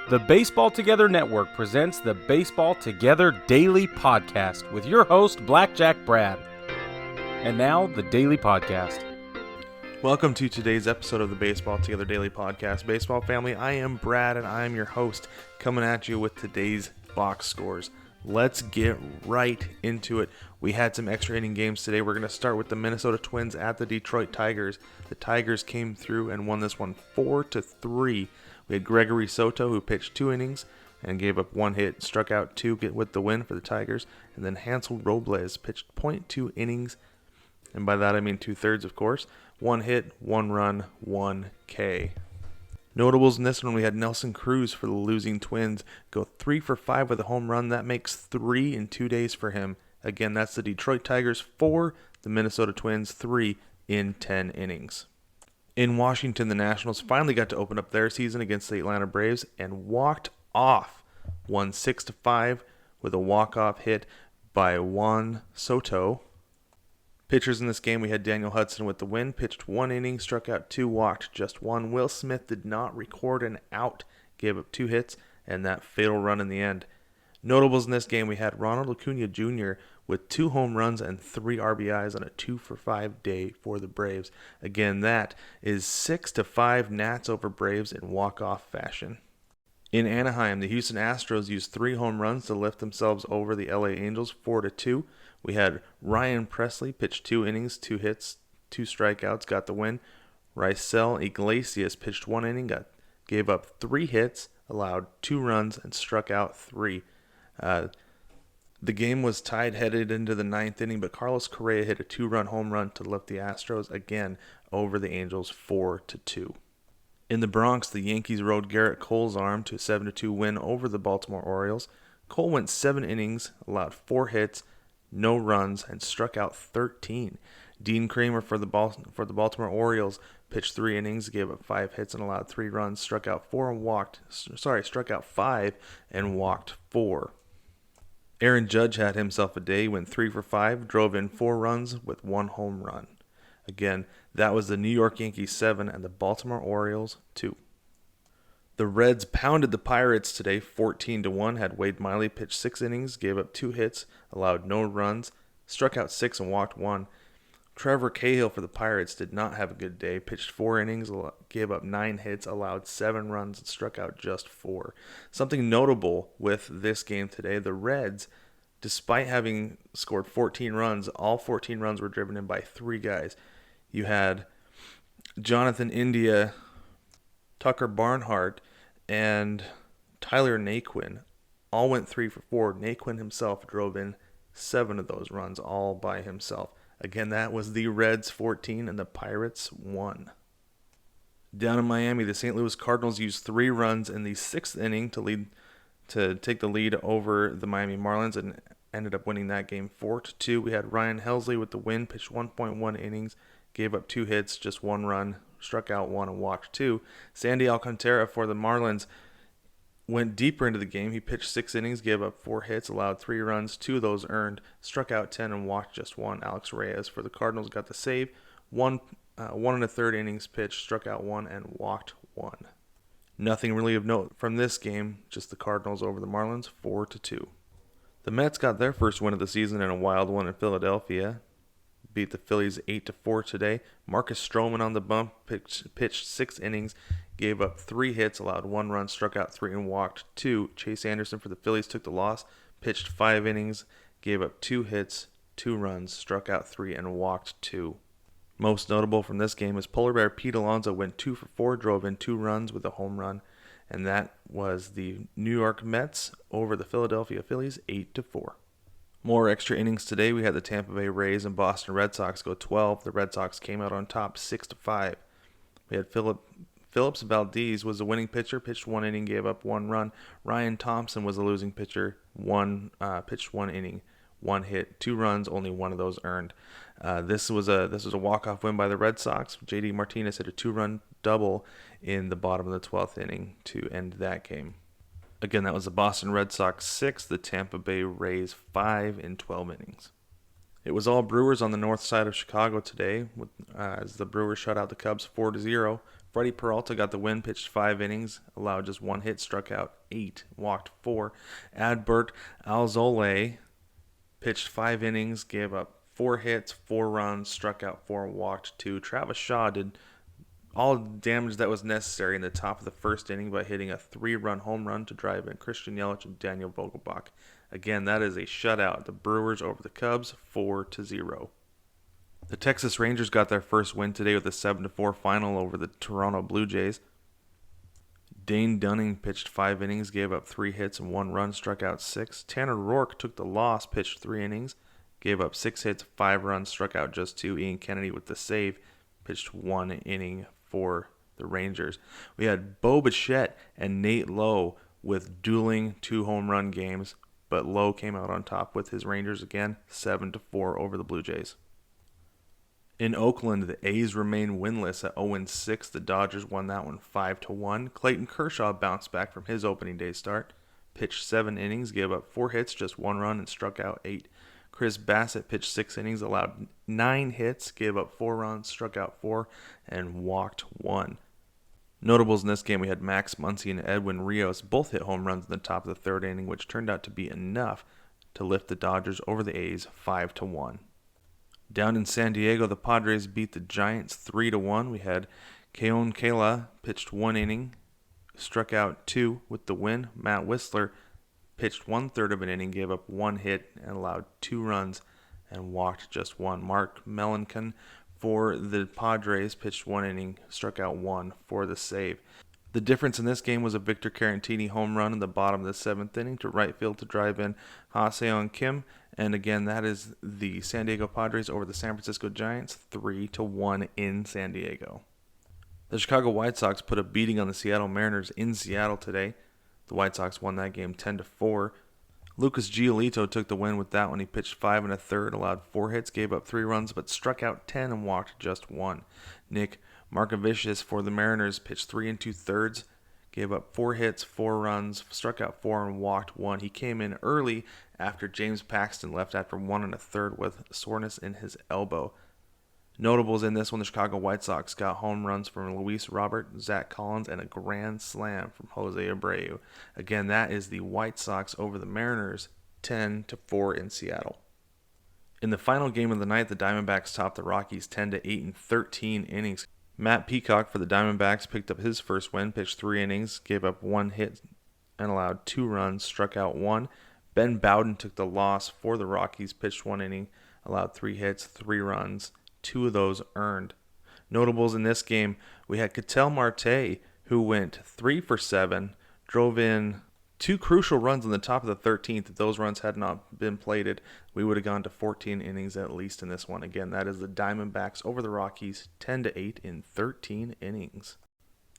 The Baseball Together Network presents the Baseball Together Daily Podcast with your host, Blackjack Brad. And now, the Daily Podcast. Welcome to today's episode of the Baseball Together Daily Podcast. Baseball family, I am Brad and I am your host, coming at you with today's box scores. Let's get right into it. We had some extra inning games today. We're going to start with the Minnesota Twins at the Detroit Tigers. The Tigers came through and won this one 4-3. We had Gregory Soto, who pitched 2 innings and gave up 1 hit, struck out 2 with the win for the Tigers. And then Hansel Robles pitched .2 innings, and by that I mean 2/3, of course. 1 hit, 1 run, 1 K. Notables in this one, we had Nelson Cruz for the losing Twins go 3 for 5 with a home run. That makes 3 in 2 days for him. Again, that's the Detroit Tigers 4, the Minnesota Twins 3 in 10 innings. In Washington, the Nationals finally got to open up their season against the Atlanta Braves and walked off, won 6-5 with a walk-off hit by Juan Soto. Pitchers in this game, we had Daniel Hudson with the win, pitched 1 inning, struck out 2, walked just 1. Will Smith did not record an out, gave up 2 hits, and that fatal run in the end. Notables in this game, we had Ronald Acuna Jr. with 2 home runs and 3 RBIs on a 2-for-5 day for the Braves. Again, that is 6-5 Nats over Braves in walk-off fashion. In Anaheim, the Houston Astros used 3 home runs to lift themselves over the LA Angels 4-2. We had Ryan Presley pitch 2 innings, 2 hits, 2 strikeouts, got the win. Raisel Iglesias pitched 1 inning, gave up 3 hits, allowed 2 runs, and struck out 3. The game was tied headed into the 9th inning, but Carlos Correa hit a 2-run home run to lift the Astros again over the Angels 4-2. In the Bronx, the Yankees rode Garrett Cole's arm to a 7-2 win over the Baltimore Orioles. Cole went 7 innings, allowed 4 hits, no runs, and struck out 13. Dean Kramer for the Baltimore Orioles pitched 3 innings, gave up 5 hits and allowed 3 runs, struck out 5 and walked 4. Aaron Judge had himself a day. He went 3 for 5, drove in 4 runs with 1 home run. Again, that was the New York Yankees 7 and the Baltimore Orioles 2. The Reds pounded the Pirates today 14-1, had Wade Miley pitch 6 innings, gave up 2 hits, allowed no runs, struck out 6 and walked 1. Trevor Cahill for the Pirates did not have a good day, pitched 4 innings, gave up 9 hits, allowed 7 runs, and struck out just 4. Something notable with this game today, the Reds, despite having scored 14 runs, all 14 runs were driven in by 3 guys. You had Jonathan India, Tucker Barnhart, and Tyler Naquin all went 3 for 4. Naquin himself drove in 7 of those runs all by himself. Again, that was the Reds 14 and the Pirates 1. Down in Miami, the St. Louis Cardinals used 3 runs in the 6th inning to take the lead over the Miami Marlins and ended up winning that game 4-2. We had Ryan Helsley with the win, pitched 1.1 innings, gave up 2 hits, just 1 run, struck out 1 and walked 2. Sandy Alcantara for the Marlins went deeper into the game. He pitched 6 innings, gave up 4 hits, allowed 3 runs, 2 of those earned, struck out 10 and walked just 1. Alex Reyes for the Cardinals got the save. 1 1/3 innings pitched, struck out 1 and walked 1. Nothing really of note from this game, just the Cardinals over the Marlins 4-2. The Mets got their first win of the season in a wild one in Philadelphia. Beat the Phillies 8-4 today. Marcus Stroman on the bump, pitched 6 innings, gave up 3 hits, allowed 1 run, struck out 3 and walked 2. Chase Anderson for the Phillies took the loss, pitched 5 innings, gave up 2 hits, 2 runs, struck out 3 and walked 2. Most notable from this game is Polar Bear Pete Alonso went 2 for 4, drove in 2 runs with a home run, and that was the New York Mets over the Philadelphia Phillies 8-4. More extra innings today. We had the Tampa Bay Rays and Boston Red Sox go 12. The Red Sox came out on top 6-5. We had Phillips Valdez was the winning pitcher, pitched 1 inning, gave up 1 run. Ryan Thompson was the losing pitcher, pitched 1 inning, 1 hit, 2 runs, only 1 of those earned. This was a walk-off win by the Red Sox. J.D. Martinez hit a 2-run double in the bottom of the 12th inning to end that game. Again, that was the Boston Red Sox 6, the Tampa Bay Rays 5 in 12 innings. It was all Brewers on the north side of Chicago today, as the Brewers shut out the Cubs 4-0. Freddie Peralta got the win, pitched 5 innings, allowed just 1 hit, struck out 8, walked 4. Adbert Alzolay pitched 5 innings, gave up 4 hits, 4 runs, struck out 4, and walked 2. Travis Shaw did all the damage that was necessary in the top of the first inning by hitting a 3-run home run to drive in Christian Yelich and Daniel Vogelbach. Again, that is a shutout. The Brewers over the Cubs, 4-0. The Texas Rangers got their first win today with a 7-4 final over the Toronto Blue Jays. Dane Dunning pitched 5 innings, gave up 3 hits and 1 run, struck out 6. Tanner Rourke took the loss, pitched 3 innings, gave up 6 hits, 5 runs, struck out just 2. Ian Kennedy with the save, pitched 1 inning for the Rangers. We had Bo Bichette and Nate Lowe with dueling 2 home run games, but Lowe came out on top with his Rangers again, 7-4 over the Blue Jays. In Oakland, the A's remain winless at 0-6. The Dodgers won that one 5-1. Clayton Kershaw bounced back from his opening day start, pitched 7 innings, gave up 4 hits, just 1 run, and struck out 8. Chris Bassett pitched 6 innings, allowed 9 hits, gave up 4 runs, struck out 4, and walked 1. Notables in this game, we had Max Muncy and Edwin Rios both hit home runs in the top of the 3rd inning, which turned out to be enough to lift the Dodgers over the A's 5-1. Down in San Diego, the Padres beat the Giants 3-1. We had Keon Kela pitched 1 inning, struck out 2 with the win. Matt Whistler pitched 1/3 of an inning, gave up 1 hit, and allowed 2 runs and walked just 1. Mark Melancon for the Padres pitched 1 inning, struck out 1 for the save. The difference in this game was a Victor Caratini home run in the bottom of the 7th inning to right field to drive in Ha-Seong Kim. And again, that is the San Diego Padres over the San Francisco Giants, 3-1 in San Diego. The Chicago White Sox put a beating on the Seattle Mariners in Seattle today. The White Sox won that game 10-4. Lucas Giolito took the win with that one. He pitched 5 1/3, allowed 4 hits, gave up 3 runs, but struck out 10 and walked just 1. Nick Markavicius for the Mariners pitched 3 2/3, gave up 4 hits, 4 runs, struck out 4, and walked 1. He came in early after James Paxton left after 1 1/3 with soreness in his elbow. Notables in this one, the Chicago White Sox got home runs from Luis Robert, Zach Collins, and a grand slam from Jose Abreu. Again, that is the White Sox over the Mariners, 10-4 in Seattle. In the final game of the night, the Diamondbacks topped the Rockies 10-8 in 13 innings. Matt Peacock for the Diamondbacks picked up his first win, pitched 3 innings, gave up 1 hit, and allowed 2 runs, struck out 1. Ben Bowden took the loss for the Rockies, pitched 1 inning, allowed 3 hits, 3 runs, 2 of those earned. Notables in this game, we had Ketel Marte, who went 3 for 7, drove in 2 crucial runs in the top of the 13th. If those runs had not been plated, we would have gone to 14 innings at least in this one. Again, that is the Diamondbacks over the Rockies, 10-8 in 13 innings.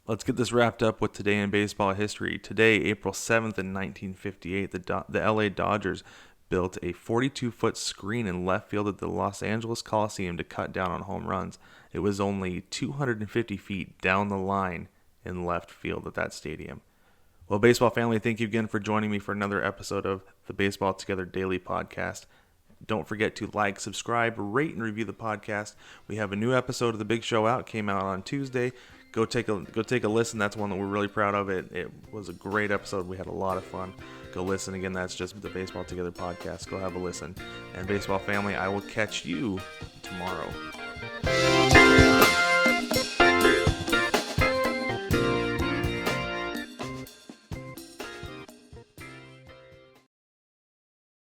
Let's get this wrapped up with today in baseball history. Today, April 7th in 1958, the LA Dodgers built a 42-foot screen in left field at the Los Angeles Coliseum to cut down on home runs. It was only 250 feet down the line in left field at that stadium. Well, baseball family, thank you again for joining me for another episode of the Baseball Together Daily Podcast. Don't forget to like, subscribe, rate, and review the podcast. We have a new episode of The Big Show out. Came out on Tuesday. Go take a listen. That's one that we're really proud of. It was a great episode. We had a lot of fun. Go listen. Again, that's just the Baseball Together podcast. Go have a listen. And baseball family, I will catch you tomorrow.